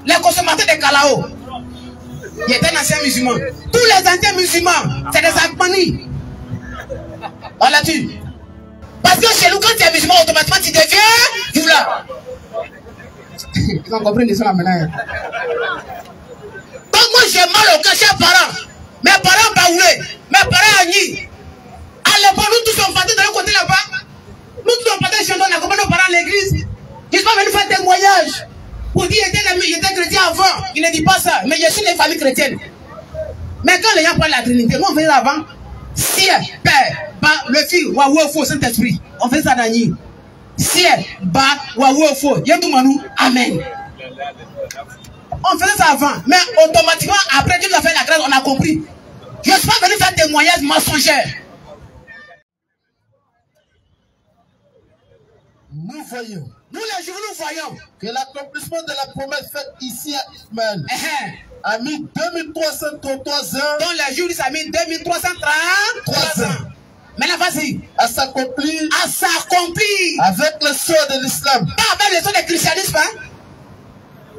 les consommateurs de Kalao. Il était un ancien musulman. Tous les anciens musulmans, c'est des Akmani. Voilà tu. Parce que chez nous, quand tu es musulman, automatiquement tu deviens Youla. Ils ont compris l'histoire maintenant. Donc moi j'ai mal au cœur chez mes parents. Mes parents baoulés, mes parents agnis. À l'époque, nous tous sommes partis de l'autre côté là-bas. Nous tous sommes partis chez nous, on a accompagné nos parents à l'église. Ils sont venus faire témoignage. Pour dire qu'il était chrétien avant. Il ne dit pas ça. Mais je suis des familles chrétiennes. Mais quand les gens parlent de la Trinité, nous on faisait avant. Ciel, Père, Bas, le Fils, Waouh, Faux, Saint-Esprit. On fait ça dans l'île. Ciel, Bas, Waouh, Faux. Yédoumanou, Amen. On faisait ça avant. Mais automatiquement, après Dieu nous a fait la grâce, on a compris. Je ne suis pas venu faire témoignage mensonger. Nous voyons. Nous les Juifs, nous voyons Que l'accomplissement de la promesse faite ici à Ismaël a mis 2333 ans. Donc les Juifs a mis 2333 ans. Maintenant vas-y. À s'accomplir. À s'accomplir. Avec le sort de l'islam. Pas avec le sort du christianisme. Hein?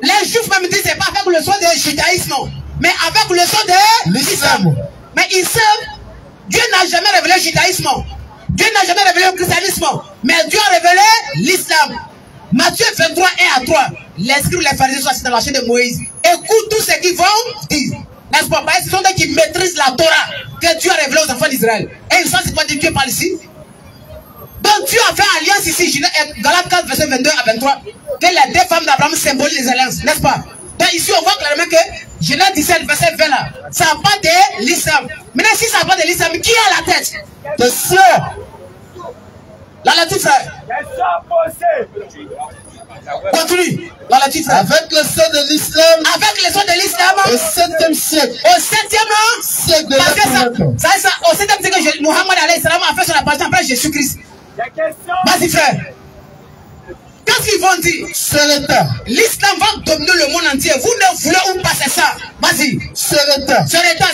Les Juifs même disent c'est pas avec le sort du judaïsme. Mais avec le sort de l'islam. Mais ils savent, Dieu n'a jamais révélé le judaïsme. Dieu n'a jamais révélé le christianisme. Mais Dieu a révélé l'islam. Matthieu 23, 1 à 3. Les scribes, les pharisiens sont assis dans la chaîne de Moïse. Écoute tout ce qu'ils vont dire. N'est-ce pas? Parce que ce sont des qui maîtrisent la Torah que Dieu a révélée aux enfants d'Israël. Et ils sont, c'est quoi Dieu parle ici? Donc Dieu a fait alliance ici, Galates 4, verset 22 à 23. Que les deux femmes d'Abraham symbolisent les alliances, n'est-ce pas? Donc ici on voit clairement que Genèse 17, verset 20 là, ça n'a pas de l'islam. Maintenant si ça n'a pas de l'islam, qui a la tête? Tes soeurs. Là, là-dessus, frère. Continue. Là, là-dessus, frère. Avec le sang de l'islam. Avec le sang de l'islam. Au 7e siècle. Au 7e siècle de parce que la ça, au 7e siècle que Mohammed alayhi salam a fait son apparition après Jésus-Christ. Vas-y, frère. Qu'est-ce qu'ils vont dire? C'est l'État. L'islam va dominer le monde entier. Vous ne voulez où passer ça? Vas-y. C'est l'État. C'est l'État.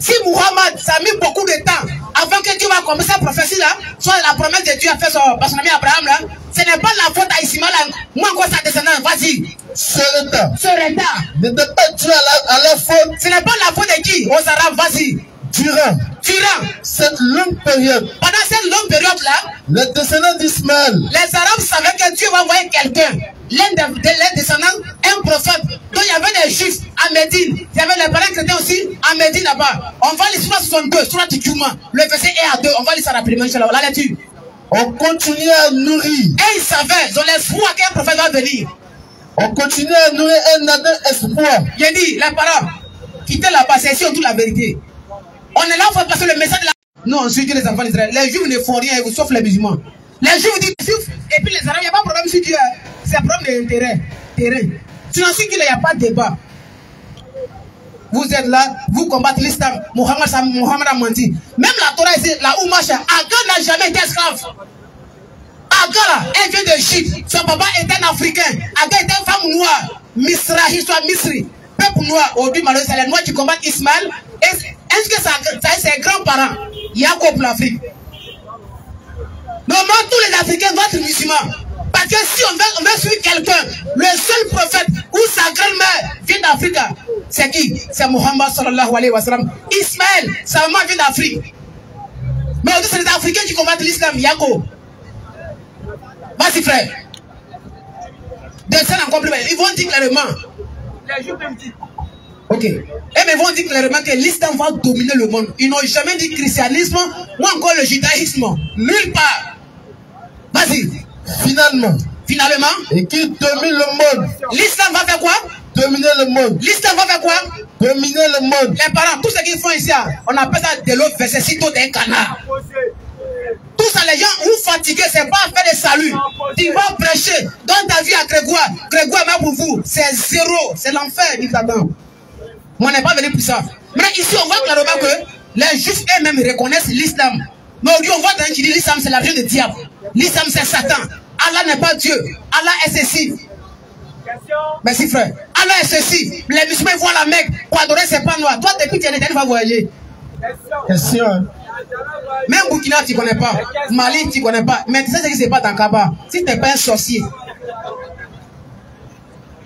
Si Mohammed, ça a mis beaucoup de temps avant que Dieu va commencer la prophétie là, soit la promesse de Dieu a fait par son ami Abraham là, ce n'est pas la faute à Ismaël là, moi encore sa descendance. Vas-y. C'est l'État. C'est l'État. N'était pas Dieu à la faute. Ce n'est pas la faute de qui? Aux Arabes. Vas-y. Durant cette longue période, pendant cette longue période là, les descendants d'Ismaël, les Arabes savaient que Dieu va envoyer quelqu'un, l'un des descendants, un prophète. Donc il y avait des Juifs à Médine, il y avait les parents chrétiens aussi à Médine là-bas. On va lire sur 62, sur le verset 1 à 2, on va lire ça rapidement, Inch'Allah. La lecture. On continuait à nourrir. Et ils savaient, dans l'espoir qu'un prophète va venir. On continuait à nourrir un ardent espoir. J'ai dit, les parents, quittez là-bas, c'est ici on dit la vérité. On est là pour passer le message de la... Non, on suit les enfants d'Israël. Les Juifs ne font rien, sauf les musulmans. Les Juifs disent Juifs, et puis les Arabes, il n'y a pas de problème sur Dieu. C'est un problème d'intérêt. Sinon, sur Dieu, il n'y a pas de débat. Vous êtes là, vous combattez l'islam. Mohammed a menti. Même la Torah ici, la Oumacha, Agar n'a jamais été esclave. Agar, elle vient d'Égypte. Son papa est un Africain. Agar est une femme noire. Misrahi, soit Misri. Peuple noir. Aujourd'hui, malheureusement, c'est les noirs qui combattent Ismaël. Est-ce que ça c'est grands-parents? Jacob l'Afrique. Normalement, tous les Africains doivent être musulmans. Parce que si on veut suivre quelqu'un, le seul prophète ou sa grand-mère vient d'Afrique, c'est qui? C'est Mohammed sallallahu alayhi wa sallam. Ismaël, sa maman vient d'Afrique. Mais aujourd'hui, c'est les Africains qui combattent l'islam, Jacob. Vas-y, frère. Descends en compliment. Ils vont dire clairement. Les jours même dit. Ok. Et mais ils vont dire clairement que l'islam va dominer le monde. Ils n'ont jamais dit christianisme ou encore le judaïsme. Nulle part. Vas-y. Finalement. Et qui domine le monde. L'islam va faire quoi? Dominer le monde. L'islam va faire quoi? Dominer le monde. Les parents, tout ce qu'ils font ici, on appelle ça de l'autre verset sitôt d'un canard. Tout ça, les gens vous fatigués, c'est pas à faire des saluts. Tu vas prêcher. Donne ta vie à Grégoire. Grégoire, même pour vous, c'est zéro. C'est l'enfer, dit Adam. Moi, on n'est pas venu pour ça. Mais ici, on voit clairement que les Juifs eux-mêmes reconnaissent l'islam. Mais aujourd'hui, on voit dans qui dit l'islam, c'est l'argent du diable. L'islam, c'est Satan. Allah n'est pas Dieu. Allah est ceci. Merci, frère. Allah est ceci. Les musulmans voient la Mecque pour adorer ses pas noirs. Toi, depuis que tu es né, tu vas voyager. Question. Même Burkina, tu ne connais pas. Mali, tu ne connais pas. Mais tu sais ce qui se passe dans Kaba. Si tu n'es pas un sorcier.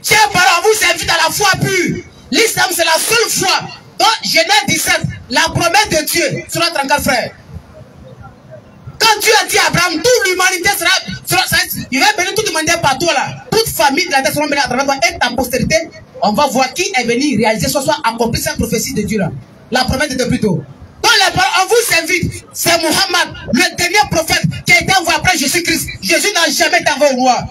Chers parents, vous, c'est invite à la foi pure. L'islam, c'est la seule foi. Donc, Genèse 17, la promesse de Dieu, sur 34 frères. Quand Dieu a dit à Abraham, toute l'humanité sera il va venir toute l'humanité par toi là. Toute famille de la terre sera bénie à travers toi et ta postérité. On va voir qui est venu réaliser, soit accomplir cette prophétie de Dieu là. La promesse de plus tôt. Donc, on vous invite, c'est Muhammad, le dernier prophète qui a été envoyé après Jésus-Christ. Jésus n'a jamais été envoyé au roi.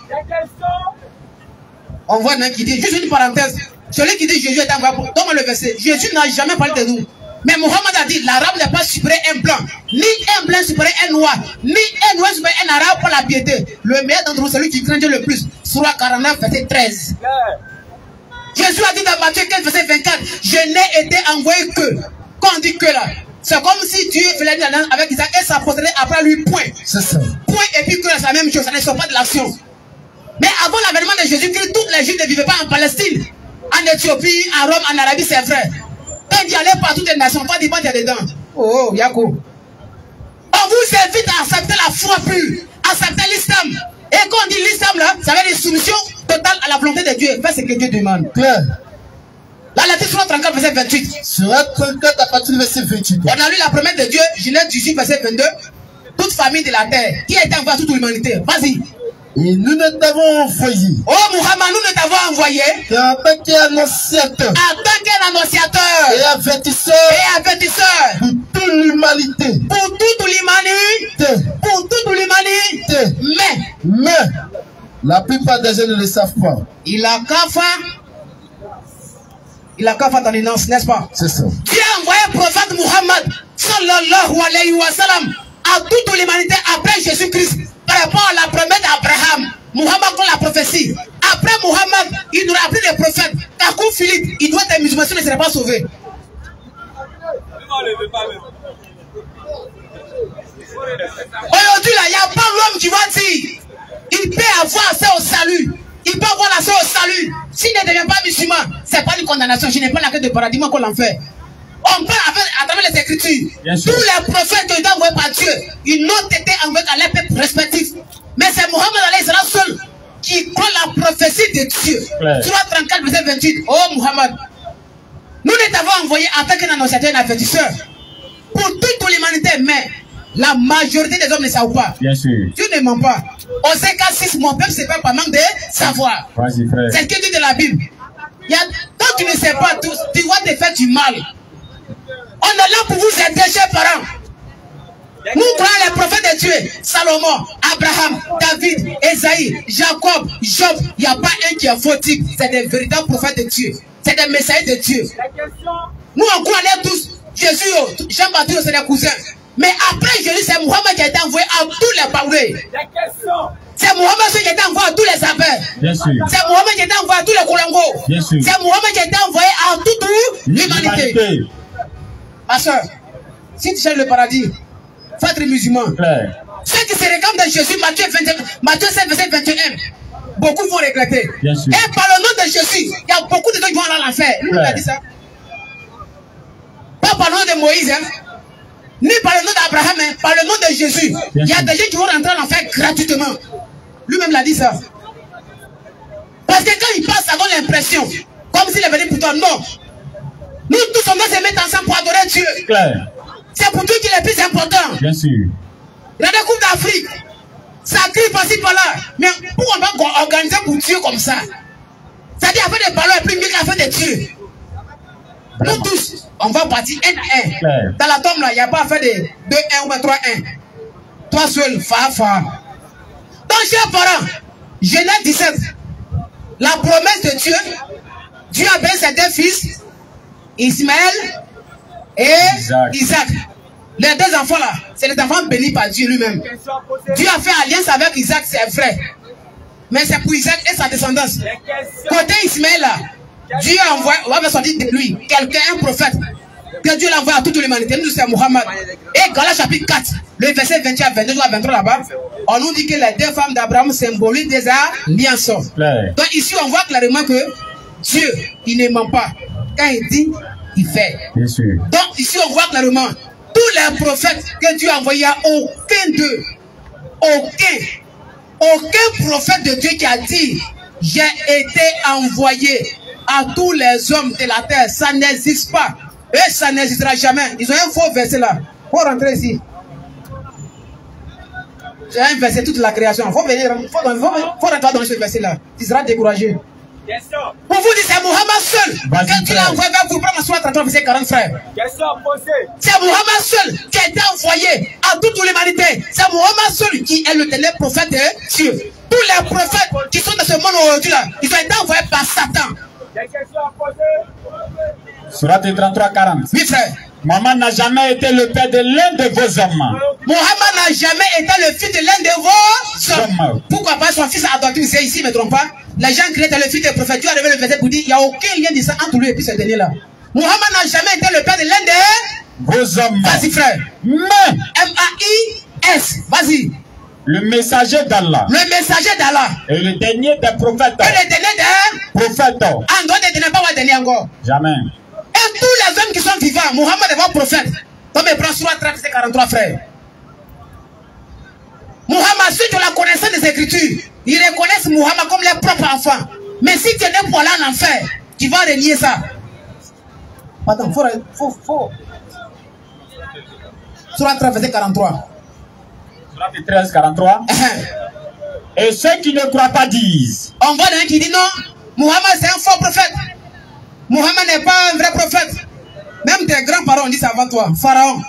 On voit un qui dit, juste une parenthèse, celui qui dit Jésus est envoyé pour. Donc, le verset, Jésus n'a jamais parlé de nous. Mais Muhammad a dit, l'arabe n'est pas supérieur à un blanc, ni un blanc supérieur à un noir, ni un noir supérieur à un arabe pour la piété. Le meilleur d'entre vous, celui qui craint Dieu le plus, Surah 49, verset 13. Jésus a dit dans Matthieu 15, verset 24, je n'ai été envoyé que. Quand on dit que là, c'est comme si Dieu faisait l'alliance avec Isaac et sa postérité après lui, point. C'est ça. Point et puis que c'est la même chose, ça ne sort pas de l'action. Mais avant l'avènement de Jésus-Christ, toutes les Juifs ne vivaient pas en Palestine, en Éthiopie, en Rome, en Arabie, c'est vrai. Quand il y allait par toutes les nations, pas d'y aller dedans. Oh, Yacoub. On vous invite à accepter la foi pure, accepter l'islam. Et quand on dit l'islam là, ça veut dire soumission totale à la volonté de Dieu. Fais ce que Dieu demande. Claire. La lettre sur 34, verset 28. Sur 34 à partir du verset 28. On a lu la promesse de Dieu, Genèse 18, verset 22. Toute famille de la terre, qui a été envoyée à toute l'humanité. Vas-y. Et nous ne t'avons envoyé. Oh Muhammad, nous ne t'avons envoyé. En tant qu'annonciateur. En tant qu'annonciateur. Et avertisseur. Et avertisseur. Pour toute l'humanité. Pour toute l'humanité. Pour toute l'humanité. Mais. La plupart des gens ne le savent pas. Il a qu'à faire dans l'énonce, n'est-ce pas? C'est ça. Dieu a envoyé le prophète Muhammad, sallallahu alayhi wa sallam, à toute l'humanité après Jésus-Christ, par rapport à la promesse d'Abraham. Muhammad comme la prophétie. Après Muhammad, il nous a appris des prophètes. Kakou Philippe, il doit être musulman, s'il ne serait pas sauvé. Aujourd'hui, là, il n'y a pas l'homme qui va dire, il peut avoir accès au salut. Il peut avoir accès au salut. S'il ne devient pas musulman, ce n'est pas une condamnation. Je n'ai pas la clé de paradis, moi, qu'on l'enfer. On parle à travers les Écritures. Tous les prophètes qui ont été envoyés par Dieu, ils n'ont été envoyés à leur peuple respectif. Mais c'est Mohammed alayhi salam seul qui croit la prophétie de Dieu. Surah 34, verset 28. Oh Muhammad, nous ne t'avons envoyé en tant qu'un annonciateur et un avertisseur pour toute l'humanité, mais la majorité des hommes ne savent pas. Bien sûr. Dieu ne ment pas. On sait qu'à 6, mon peuple se fait par manque de savoir. C'est ce que dit de la Bible. Quand tu ne sais pas tout, tu vas te faire du mal. On est là pour vous aider, chers parents. Nous croyons les prophètes de Dieu. Salomon, Abraham, David, Esaïe, Jacob, Job. Il n'y a pas un qui est fautif. C'est des véritables prophètes de Dieu. C'est des messagers de Dieu. Nous, on croyait tous. Jésus, Jean-Baptiste, c'est des cousins. Mais après Jésus, c'est Mohammed qui a été envoyé à tous les Baoulés. C'est Mohammed qui a été envoyé à tous les Abel. C'est Mohammed qui a été envoyé à tous les Kolongo. C'est Mohammed qui a été envoyé à toute l'humanité. Ma soeur, si tu cherches le paradis, faut être musulman. Ceux qui se réclament de Jésus, Matthieu 7, verset 21, beaucoup vont regretter. Et par le nom de Jésus, il y a beaucoup de gens qui vont aller à l'enfer. Lui, il a dit ça. Pas par le nom de Moïse, hein. Ni par le nom d'Abraham, hein, par le nom de Jésus. Il y a des gens qui vont rentrer en enfer gratuitement. Lui-même l'a dit ça. Parce que quand il passe, ça donne l'impression, comme s'il est venu pour toi. Non. Nous tous, on doit se mettre ensemble pour adorer Dieu. C'est pour Dieu qui est le plus important. Bien sûr. La Coupe d'Afrique, ça crie par-ci par-là. Mais pourquoi on va organiser pour Dieu comme ça? C'est-à-dire, faire des ballons est plus mieux qu'à faire des Dieu. Nous tous, on va partir 1 à 1. Dans la tombe là, il n'y a pas à faire des 2-1 ou 3-1. Toi seul, fa. Donc, chers parents, Genèse 17, la promesse de Dieu, Dieu a béni ses deux fils, Ismaël et Isaac. Les deux enfants là, c'est les enfants bénis par Dieu lui-même. Dieu a fait alliance avec Isaac, c'est vrai. Mais c'est pour Isaac et sa descendance. Côté Ismaël là, Dieu a envoyé, on va sortir de lui, quelqu'un, un prophète, que Dieu l'envoie à toute l'humanité. Nous, c'est Muhammad. Et Galates chapitre 4, le verset 21 à 22 à 23 là-bas, on nous dit que les deux femmes d'Abraham symbolisent des alliances. Donc ici, on voit clairement que Dieu, il ne ment pas. Quand il dit, il fait. Bien sûr. Donc ici, on voit clairement, tous les prophètes que Dieu a envoyés, aucun d'eux, aucun prophète de Dieu qui a dit, j'ai été envoyé à tous les hommes de la terre. Ça n'existe pas. Et ça n'existera jamais. Ils ont un faux verset là. Faut rentrer ici. J'ai un verset toute la création. Faut venir, faut rentrer dans ce verset là. Tu seras découragé. Pour vous dire, c'est Muhammad seul. Quand il a envoyé vers vous, prendre soit 33 verset 40 frères. C'est Muhammad seul qui a été envoyé à toute l'humanité. C'est Muhammad seul qui est le dernier prophète de Dieu. Tous les prophètes qui sont dans ce monde aujourd'hui là, ils ont été envoyés par Satan. Surat 33-40. Oui, frère. Mohammed n'a jamais été le père de l'un de vos hommes. Mohammed n'a jamais été le fils de l'un de vos hommes. Pourquoi pas son fils adoptif, c'est ici, ne me trompe pas. Les gens criaient le fils des prophètes. Dieu a révélé le verset pour dire il n'y a aucun lien de ça entre lui et puis ce dernier-là. Mohammed n'a jamais été le père de l'un de vos hommes. Vas-y, frère. Mais M-A-I-S. Vas-y. Le messager d'Allah. Le messager d'Allah. Et le dernier des prophètes. Et le dernier des prophètes. En dehors des derniers, pas le dernier encore. Jamais. Et tous les hommes qui sont vivants, Mohammed est un prophète. Comme il prend sur la traite, c'est 43 frères. Mohammed, ceux qui ont la connaissance des Écritures, ils reconnaissent Mohammed comme leur propre enfant. Mais si tu es né pour aller en enfer, tu vas renier ça. Attends, faut. Sur la traite, c'est 43. Surat 13, 43. Et ceux qui ne croient pas disent. On voit d'un qui dit non, Mohammed c'est un faux prophète. Mohammed n'est pas un vrai prophète. Même tes grands-parents disent avant toi, Pharaon.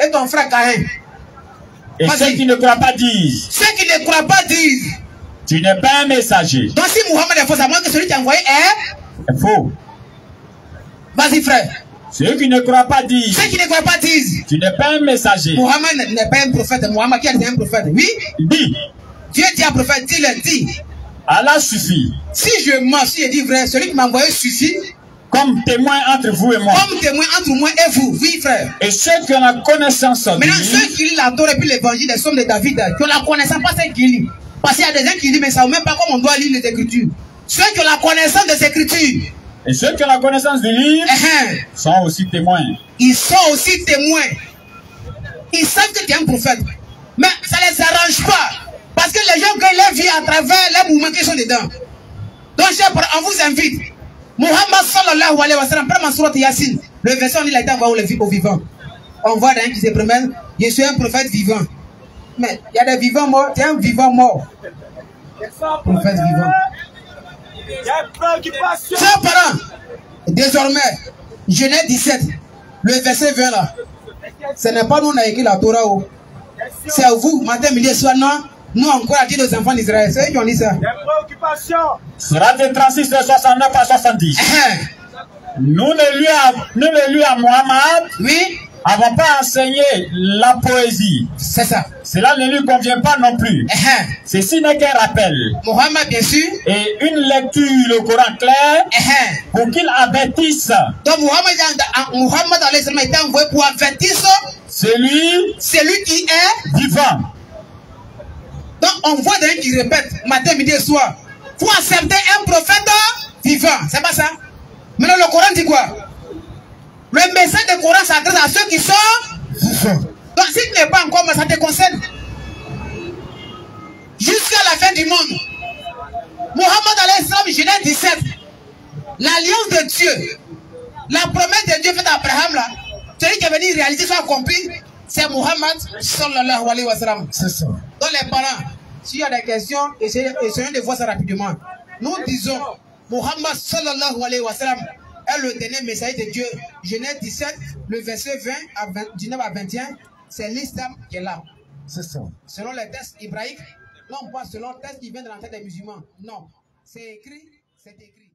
Et ton frère Caïn. Et ceux qui ne croient pas disent. Ceux qui ne croient pas disent. Tu n'es pas un messager. Donc si Mohammed est faux, ça montre que celui qui a envoyé est faux. Vas-y frère. Ceux qui ne croient pas disent. Ceux qui ne croient pas disent. Tu n'es pas un messager. Mohammed n'est pas un prophète. Mohammed qui est un prophète. Oui. Dis. Dieu dit à prophète, dis-le, dis. Allah suffit. Si je mens, si je dis vrai, celui qui m'a envoyé suffit. Comme témoin entre vous et moi. Comme témoin entre moi et vous, oui frère. Et ceux qui ont la connaissance de maintenant, ceux qui lisent la Torah et puis l'évangile des Sommes de David, qui ont la connaissance, pas ceux qui lisent. Parce qu'il y a des gens qui lisent, mais ça ne savent même pas comment on doit lire les Écritures. Ceux qui ont la connaissance des Écritures. Et ceux qui ont la connaissance du livre sont aussi témoins. Ils sont aussi témoins. Ils savent que tu es un prophète. Mais ça ne les arrange pas. Parce que les gens gagnent leur vie à travers les mouvements qui sont dedans. Donc, on vous invite. Muhammad sallallahu alayhi wa sallam, prends ma sourate Yassine. Le verset, il a été envoyé aux vivants. On voit d'un qui se promène, je suis un prophète vivant. Mais il y a des vivants morts, tu es un vivant mort. Prophète vivant. Chers parents, désormais, Genèse 17, le verset 20 là. Ce n'est pas nous qui avons écrit la Torah. C'est à vous, matin, midi et soir, non. Nous encore à dire aux enfants d'Israël, c'est eux qui ont dit ça. Surat 36 de 69 à 70. Nous ne lui à Mohammed. Oui. N'avons pas enseigné la poésie. C'est ça. Cela ne lui convient pas non plus. Ceci n'est qu'un rappel. Mohammed, bien sûr. Et une lecture, le Coran clair, pour qu'il avertisse. Donc Mohammed a été envoyé pour avertir celui qui est vivant. Donc on voit d'un qui répète matin, midi et soir. Il faut accepter un prophète vivant. C'est pas ça. Maintenant le Coran dit quoi? Le message du Coran s'adresse à ceux qui sont vivants. Donc si tu n'es pas encore, mais ça te concerne. Jusqu'à la fin du monde. Mohammed alayhi salam, Genèse 17. L'alliance de Dieu. La promesse de Dieu faite à Abraham là. Celui qui est venu réaliser soit accompli. C'est Mohammed sallallahu alayhi wa sallam. C'est ça. Donc les parents, s'il y a des questions, essayez de voir ça rapidement. Nous disons, Mohammed sallallahu alayhi wa sallam est le dernier messager de Dieu. Genèse 17, le verset 19 à 21, c'est l'islam qui est là. C'est ça. Selon les textes hébraïques, non pas selon les textes qui viennent de la tête des musulmans. Non, c'est écrit, c'est écrit.